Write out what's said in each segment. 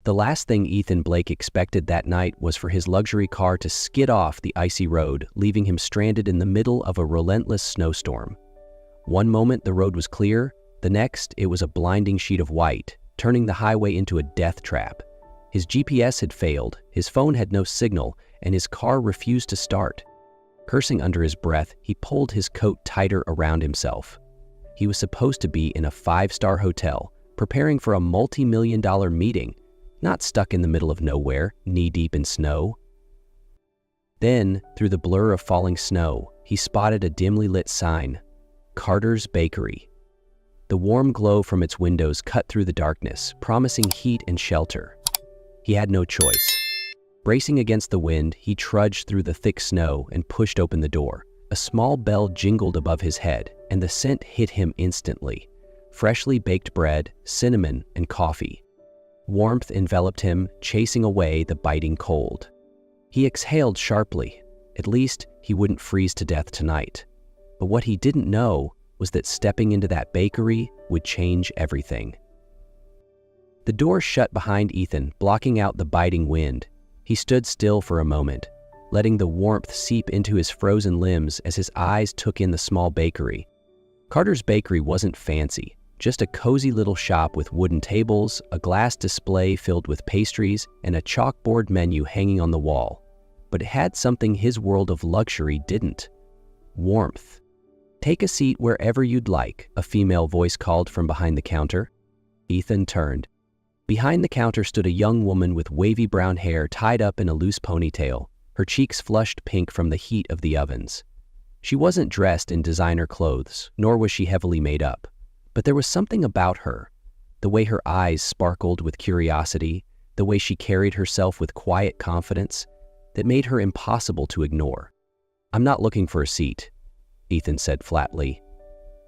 The last thing Ethan Blake expected that night was for his luxury car to skid off the icy road, leaving him stranded in the middle of a relentless snowstorm. One moment the road was clear, the next it was a blinding sheet of white, turning the highway into a death trap. His GPS had failed, his phone had no signal, and his car refused to start. Cursing under his breath, he pulled his coat tighter around himself. He was supposed to be in a 5-star hotel, preparing for a multi-million-dollar meeting, not stuck in the middle of nowhere, knee-deep in snow. Then, through the blur of falling snow, he spotted a dimly lit sign, Carter's Bakery. The warm glow from its windows cut through the darkness, promising heat and shelter. He had no choice. Bracing against the wind, he trudged through the thick snow and pushed open the door. A small bell jingled above his head, and the scent hit him instantly. Freshly baked bread, cinnamon, and coffee. Warmth enveloped him, chasing away the biting cold. He exhaled sharply. At least, he wouldn't freeze to death tonight. But what he didn't know was that stepping into that bakery would change everything. The door shut behind Ethan, blocking out the biting wind. He stood still for a moment, letting the warmth seep into his frozen limbs as his eyes took in the small bakery. Carter's Bakery wasn't fancy, just a cozy little shop with wooden tables, a glass display filled with pastries, and a chalkboard menu hanging on the wall. But it had something his world of luxury didn't: warmth. "Take a seat wherever you'd like," a female voice called from behind the counter. Ethan turned. Behind the counter stood a young woman with wavy brown hair tied up in a loose ponytail, her cheeks flushed pink from the heat of the ovens. She wasn't dressed in designer clothes, nor was she heavily made up. But there was something about her, the way her eyes sparkled with curiosity, the way she carried herself with quiet confidence, that made her impossible to ignore. "I'm not looking for a seat," Ethan said flatly.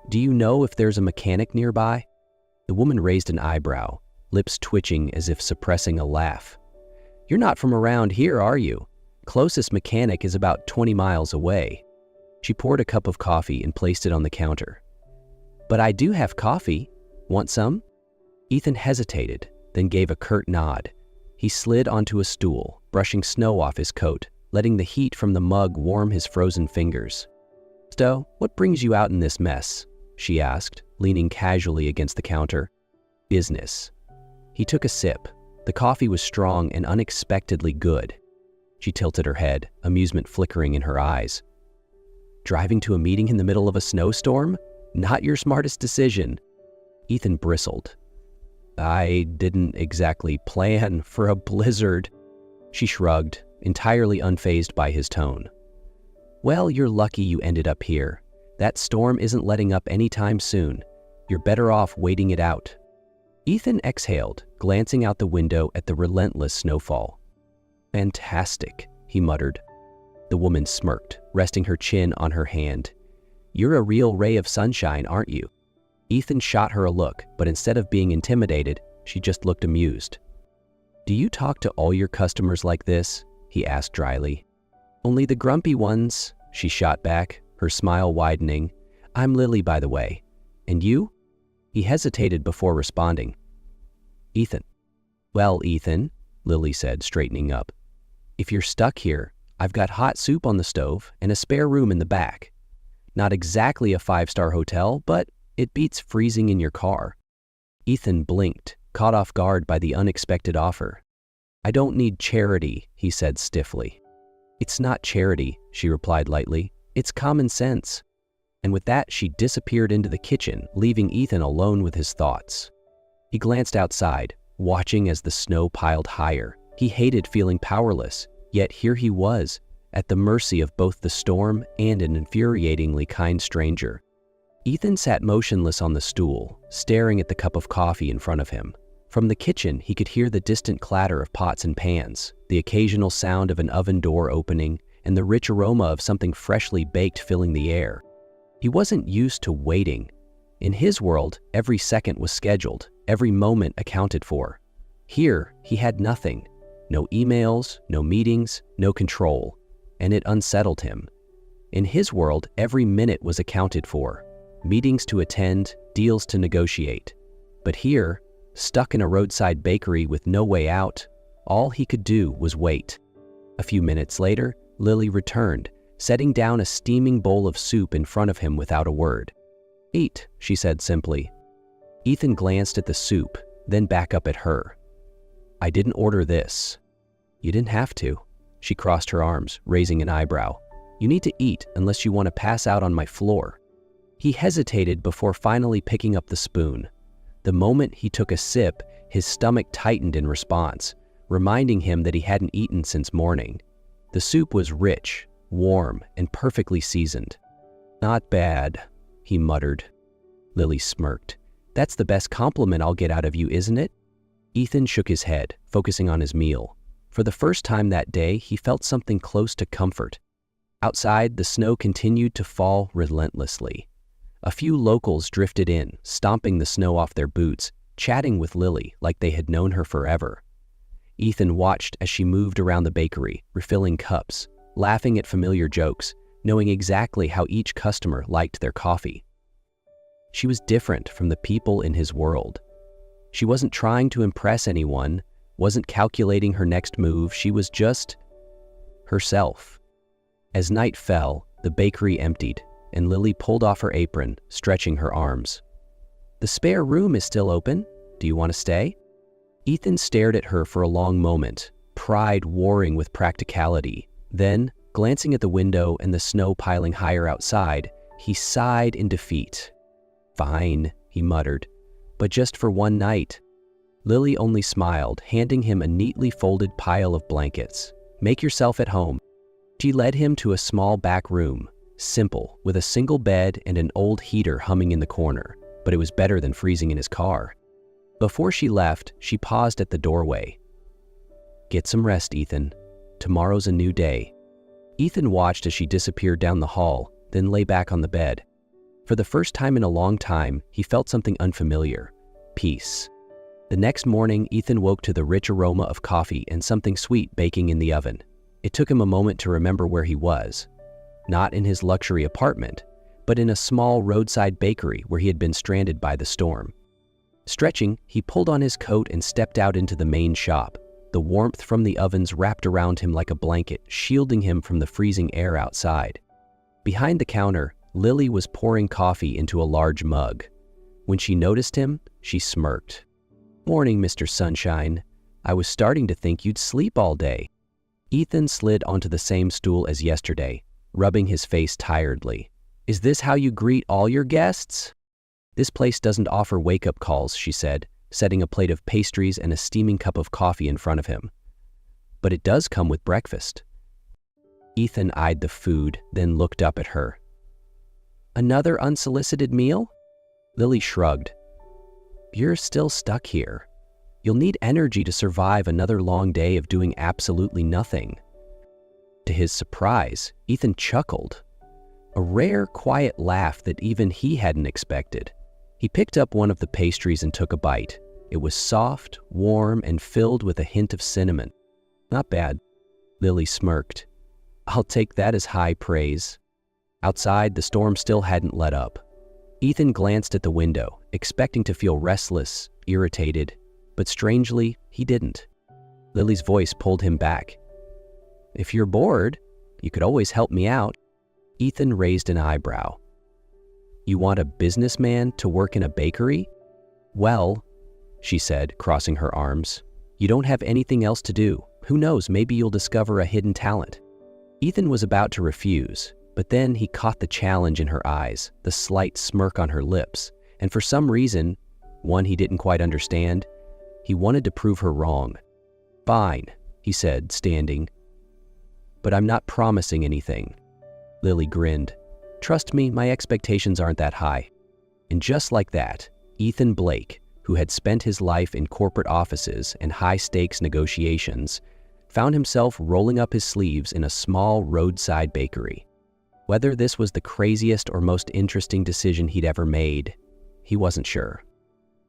"Do you know if there's a mechanic nearby?" The woman raised an eyebrow, lips twitching as if suppressing a laugh. "You're not from around here, are you? Closest mechanic is about 20 miles away." She poured a cup of coffee and placed it on the counter. "But I do have coffee. Want some?" Ethan hesitated, then gave a curt nod. He slid onto a stool, brushing snow off his coat, letting the heat from the mug warm his frozen fingers. "Stowe, what brings you out in this mess?" she asked, leaning casually against the counter. "Business." He took a sip. The coffee was strong and unexpectedly good. She tilted her head, amusement flickering in her eyes. "Driving to a meeting in the middle of a snowstorm? Not your smartest decision." Ethan bristled. "I didn't exactly plan for a blizzard." She shrugged, entirely unfazed by his tone. "Well, you're lucky you ended up here. That storm isn't letting up anytime soon. You're better off waiting it out." Ethan exhaled, glancing out the window at the relentless snowfall. "Fantastic," he muttered. The woman smirked, resting her chin on her hand. "You're a real ray of sunshine, aren't you?" Ethan shot her a look, but instead of being intimidated, she just looked amused. "Do you talk to all your customers like this?" he asked dryly. "Only the grumpy ones," she shot back, her smile widening. "I'm Lily, by the way. And you?" He hesitated before responding. "Ethan." "Well, Ethan," Lily said, straightening up. "If you're stuck here, I've got hot soup on the stove and a spare room in the back. Not exactly a 5-star hotel, but it beats freezing in your car." Ethan blinked, caught off guard by the unexpected offer. "I don't need charity," he said stiffly. "It's not charity," she replied lightly. "It's common sense." And with that, she disappeared into the kitchen, leaving Ethan alone with his thoughts. He glanced outside, watching as the snow piled higher. He hated feeling powerless, yet here he was, at the mercy of both the storm and an infuriatingly kind stranger. Ethan sat motionless on the stool, staring at the cup of coffee in front of him. From the kitchen, he could hear the distant clatter of pots and pans, the occasional sound of an oven door opening, and the rich aroma of something freshly baked filling the air. He wasn't used to waiting. In his world, every second was scheduled, every moment accounted for. Here, he had nothing. No emails, no meetings, no control. And it unsettled him. In his world, every minute was accounted for. Meetings to attend, deals to negotiate. But here, Stuck in a roadside bakery with no way out, all he could do was wait. A few minutes later, Lily returned, setting down a steaming bowl of soup in front of him without a word. "Eat," she said simply. Ethan glanced at the soup, then back up at her. "I didn't order this." "You didn't have to." She crossed her arms, raising an eyebrow. "You need to eat unless you want to pass out on my floor." He hesitated before finally picking up the spoon. The moment he took a sip, his stomach tightened in response, reminding him that he hadn't eaten since morning. The soup was rich, warm, and perfectly seasoned. "Not bad," he muttered. Lily smirked. "That's the best compliment I'll get out of you, isn't it?" Ethan shook his head, focusing on his meal. For the first time that day, he felt something close to comfort. Outside, the snow continued to fall relentlessly. A few locals drifted in, stomping the snow off their boots, chatting with Lily like they had known her forever. Ethan watched as she moved around the bakery, refilling cups, laughing at familiar jokes, knowing exactly how each customer liked their coffee. She was different from the people in his world. She wasn't trying to impress anyone, wasn't calculating her next move, she was just herself. As night fell, the bakery emptied, and Lily pulled off her apron, stretching her arms. "The spare room is still open. Do you want to stay?" Ethan stared at her for a long moment, pride warring with practicality. Then, glancing at the window and the snow piling higher outside, he sighed in defeat. "Fine," he muttered, "but just for one night." Lily only smiled, handing him a neatly folded pile of blankets. "Make yourself at home." She led him to a small back room, simple, with a single bed and an old heater humming in the corner, but it was better than freezing in his car. Before she left, she paused at the doorway. "Get some rest, Ethan. Tomorrow's a new day." Ethan watched as she disappeared down the hall, then lay back on the bed. For the first time in a long time, he felt something unfamiliar: peace. The next morning, Ethan woke to the rich aroma of coffee and something sweet baking in the oven. It took him a moment to remember where he was. Not in his luxury apartment, but in a small roadside bakery where he had been stranded by the storm. Stretching, he pulled on his coat and stepped out into the main shop. The warmth from the ovens wrapped around him like a blanket, shielding him from the freezing air outside. Behind the counter, Lily was pouring coffee into a large mug. When she noticed him, she smirked. "Morning, Mr. Sunshine. I was starting to think you'd sleep all day." Ethan slid onto the same stool as yesterday, rubbing his face tiredly. "Is this how you greet all your guests?" "This place doesn't offer wake-up calls," she said, setting a plate of pastries and a steaming cup of coffee in front of him. "But it does come with breakfast." Ethan eyed the food, then looked up at her. "Another unsolicited meal?" Lily shrugged. "You're still stuck here. You'll need energy to survive another long day of doing absolutely nothing." To his surprise, Ethan chuckled. A rare, quiet laugh that even he hadn't expected. He picked up one of the pastries and took a bite. It was soft, warm, and filled with a hint of cinnamon. "Not bad." Lily smirked. "I'll take that as high praise." Outside, the storm still hadn't let up. Ethan glanced at the window, expecting to feel restless, irritated, but strangely, he didn't. Lily's voice pulled him back. "If you're bored, you could always help me out." Ethan raised an eyebrow. "You want a businessman to work in a bakery?" "Well," she said, crossing her arms, "you don't have anything else to do. Who knows, maybe you'll discover a hidden talent." Ethan was about to refuse, but then he caught the challenge in her eyes, the slight smirk on her lips, and for some reason, one he didn't quite understand, he wanted to prove her wrong. "Fine," he said, standing. "But I'm not promising anything." Lily grinned. "Trust me, my expectations aren't that high." And just like that, Ethan Blake, who had spent his life in corporate offices and high-stakes negotiations, found himself rolling up his sleeves in a small roadside bakery. Whether this was the craziest or most interesting decision he'd ever made, he wasn't sure.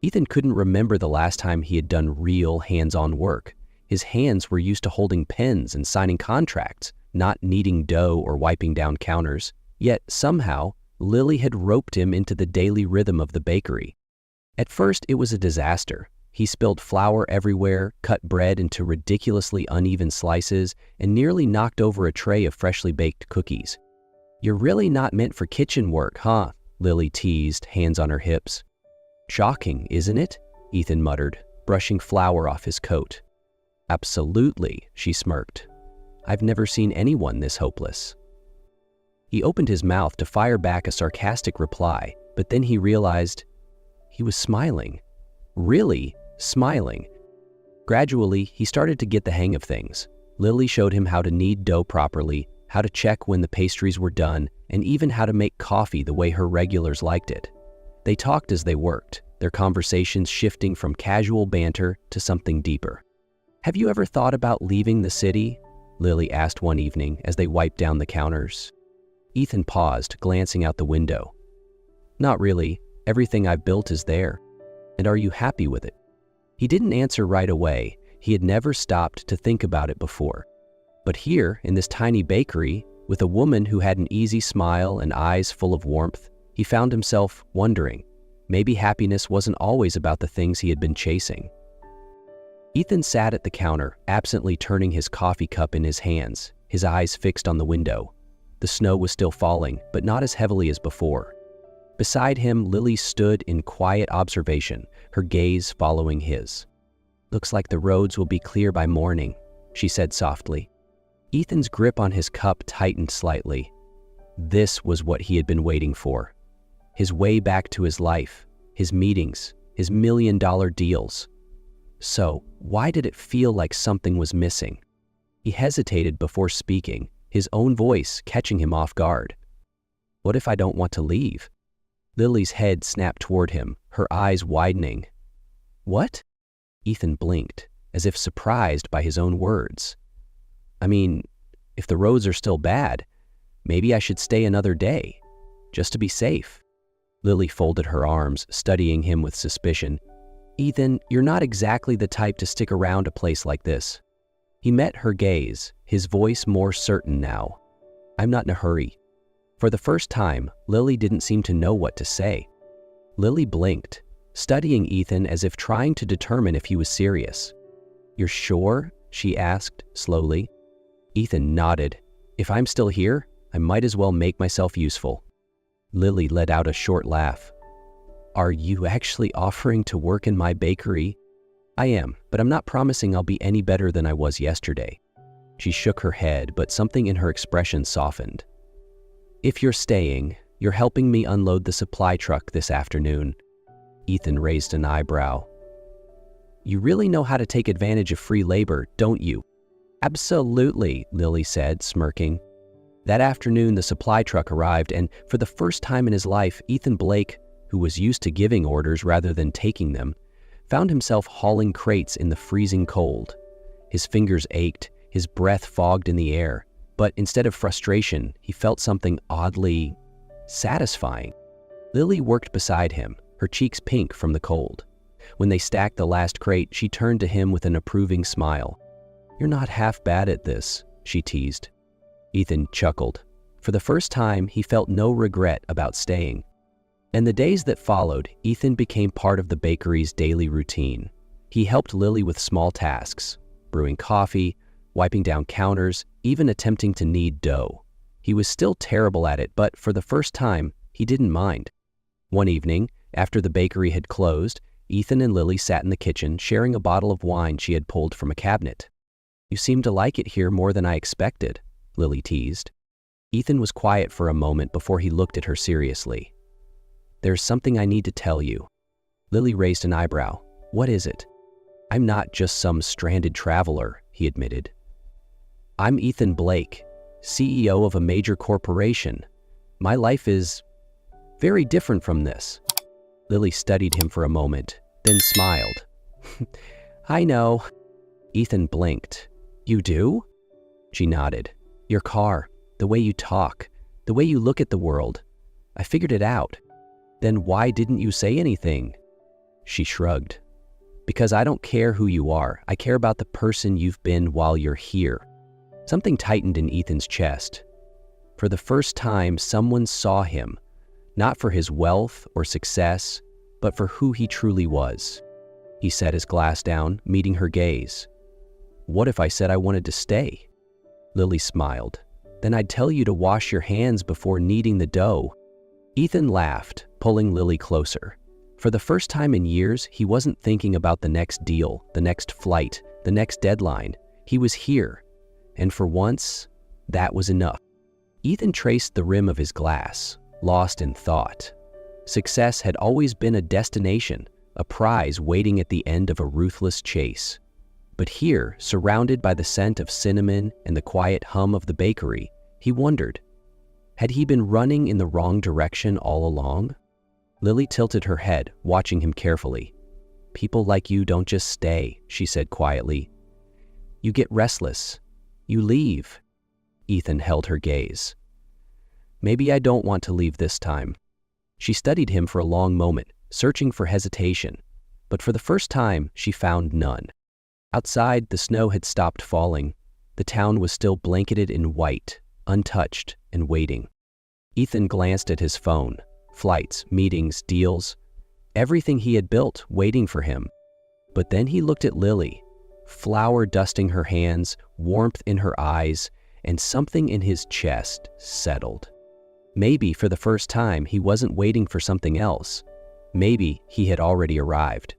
Ethan couldn't remember the last time he had done real hands-on work. His hands were used to holding pens and signing contracts, not kneading dough or wiping down counters. Yet, somehow, Lily had roped him into the daily rhythm of the bakery. At first, it was a disaster. He spilled flour everywhere, cut bread into ridiculously uneven slices, and nearly knocked over a tray of freshly baked cookies. "You're really not meant for kitchen work, huh?" Lily teased, hands on her hips. "Shocking, isn't it?" Ethan muttered, brushing flour off his coat. "Absolutely," she smirked. "I've never seen anyone this hopeless." He opened his mouth to fire back a sarcastic reply, but then he realized he was smiling. Really smiling. Gradually, he started to get the hang of things. Lily showed him how to knead dough properly, how to check when the pastries were done, and even how to make coffee the way her regulars liked it. They talked as they worked, their conversations shifting from casual banter to something deeper. "Have you ever thought about leaving the city?" Lily asked one evening as they wiped down the counters. Ethan paused, glancing out the window. "Not really. Everything I've built is there. And are you happy with it?" He didn't answer right away. He had never stopped to think about it before. But here, in this tiny bakery, with a woman who had an easy smile and eyes full of warmth, he found himself wondering, maybe happiness wasn't always about the things he had been chasing. Ethan sat at the counter, absently turning his coffee cup in his hands, his eyes fixed on the window. The snow was still falling, but not as heavily as before. Beside him, Lily stood in quiet observation, her gaze following his. "Looks like the roads will be clear by morning," she said softly. Ethan's grip on his cup tightened slightly. This was what he had been waiting for. His way back to his life, his meetings, his million-dollar deals. So, why did it feel like something was missing? He hesitated before speaking, his own voice catching him off guard. "What if I don't want to leave?" Lily's head snapped toward him, her eyes widening. "What?" Ethan blinked, as if surprised by his own words. "I mean, if the roads are still bad, maybe I should stay another day, just to be safe." Lily folded her arms, studying him with suspicion. "Ethan, you're not exactly the type to stick around a place like this." He met her gaze, his voice more certain now. "I'm not in a hurry." For the first time, Lily didn't seem to know what to say. Lily blinked, studying Ethan as if trying to determine if he was serious. "You're sure?" she asked, slowly. Ethan nodded. "If I'm still here, I might as well make myself useful." Lily let out a short laugh. "Are you actually offering to work in my bakery?" "I am, but I'm not promising I'll be any better than I was yesterday." She shook her head, but something in her expression softened. "If you're staying, you're helping me unload the supply truck this afternoon." Ethan raised an eyebrow. "You really know how to take advantage of free labor, don't you?" "Absolutely," Lily said, smirking. That afternoon, the supply truck arrived, and for the first time in his life, Ethan Blake, who was used to giving orders rather than taking them, found himself hauling crates in the freezing cold. His fingers ached, his breath fogged in the air. But instead of frustration, he felt something oddly satisfying. Lily worked beside him, her cheeks pink from the cold. When they stacked the last crate, she turned to him with an approving smile. "You're not half bad at this," she teased. Ethan chuckled. For the first time, he felt no regret about staying. And the days that followed, Ethan became part of the bakery's daily routine. He helped Lily with small tasks, brewing coffee, wiping down counters, even attempting to knead dough. He was still terrible at it, but for the first time, he didn't mind. One evening, after the bakery had closed, Ethan and Lily sat in the kitchen, sharing a bottle of wine she had pulled from a cabinet. "You seem to like it here more than I expected," Lily teased. Ethan was quiet for a moment before he looked at her seriously. "There's something I need to tell you." Lily raised an eyebrow. "What is it?" "I'm not just some stranded traveler," he admitted. "I'm Ethan Blake, CEO of a major corporation. My life is very different from this." Lily studied him for a moment, then smiled. "I know." Ethan blinked. "You do?" She nodded. "Your car, the way you talk, the way you look at the world. I figured it out." "Then why didn't you say anything?" She shrugged. "Because I don't care who you are. I care about the person you've been while you're here." Something tightened in Ethan's chest. For the first time, someone saw him, not for his wealth or success, but for who he truly was. He set his glass down, meeting her gaze. "What if I said I wanted to stay?" Lily smiled. "Then I'd tell you to wash your hands before kneading the dough." Ethan laughed, pulling Lily closer. For the first time in years, he wasn't thinking about the next deal, the next flight, the next deadline. He was here. And for once, that was enough. Ethan traced the rim of his glass, lost in thought. Success had always been a destination, a prize waiting at the end of a ruthless chase. But here, surrounded by the scent of cinnamon and the quiet hum of the bakery, he wondered, had he been running in the wrong direction all along? Lily tilted her head, watching him carefully. "People like you don't just stay," she said quietly. "You get restless. You leave." Ethan held her gaze. "Maybe I don't want to leave this time." She studied him for a long moment, searching for hesitation. But for the first time, she found none. Outside, the snow had stopped falling. The town was still blanketed in white, untouched and waiting. Ethan glanced at his phone. Flights, meetings, deals, everything he had built waiting for him. But then he looked at Lily, flour dusting her hands, warmth in her eyes, and something in his chest settled. Maybe for the first time he wasn't waiting for something else. Maybe he had already arrived.